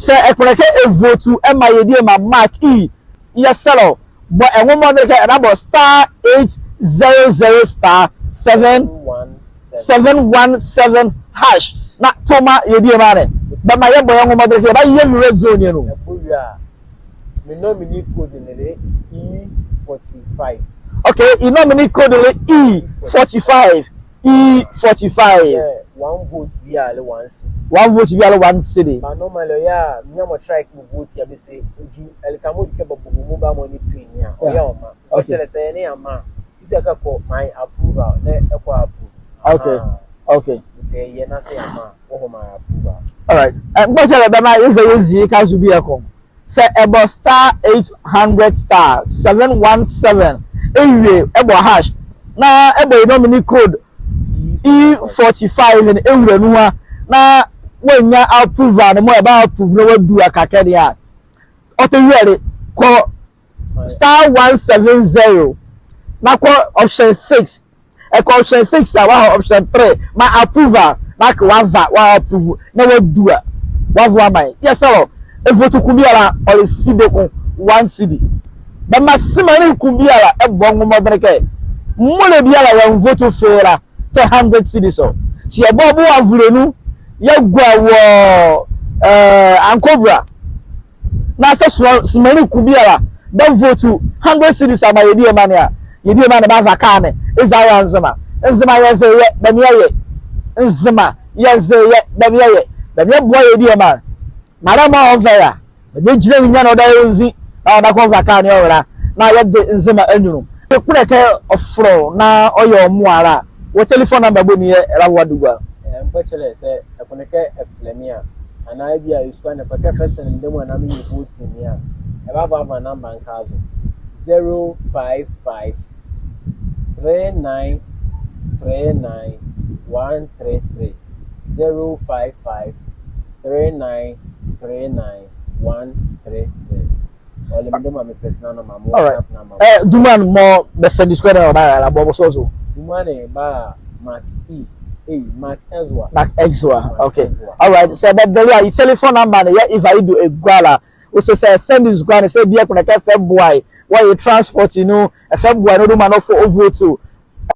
say ekoneke vote e ma yedi ma MaqE yes sir but e won model ke about star 800 star 717 hash na toma yedi ma ne ba ma ye boy won model ke ba ye red zone no me nominee code in E45. okay, you nominee code E45. E45. Yeah, one vote be all one city. One vote be all one city. But normally, yeah, me am try to vote here. Be say, "Uju, el kamo di kebo mobile money pin here." Yeah, ma. Okay, say any ama. This is called my approval. Ne, approve. Okay, okay. Say ye na say ama. Oh my approval. All right. But tell them I is easy. Can you be a com? Say Eba Star 800 star 717. Anyway, Eba hash. Now Eba nominee code E45 and every na when you approve and more about approve no do a kakadi auto ready call star 170 na call option 6 e call option 6 option 3 my approval na wa approve na we do a wa my yes sir e vote kubiara or sideko 1 cedi but masimani kubiara e bongo modreke mo le biara wa vote fera 100 cedis so ti e bobo avurenu ye gwa wo ankobra na se simani kubiara da vote 100 cedis ama yedi mania ba vakane ezaya nzima yeze ye ba miye nzima yeze ye ba miye boy yedi ma marama overa be jire nya no da yonzi na da ko vakane owra na yede nzima anyunu ekure ke ofro na oyo mu ara wo telephone number boni rawa dugwa mpachele say ekoneke eflemia ana bia isu na peke person ndemu na me vote ni a e ba ba number nkazo 055 39 39 133 055 39 39 133. Ole ndemu me personal number mo WhatsApp number. Duman mo be send this question about la bobo sozo. Dumane ba MaqE. MaqE. Okay. All right. So but the telephone number yeah if I do a gwala we say send this gwala say bia kuna ka February why you transport you know a February no do man for over to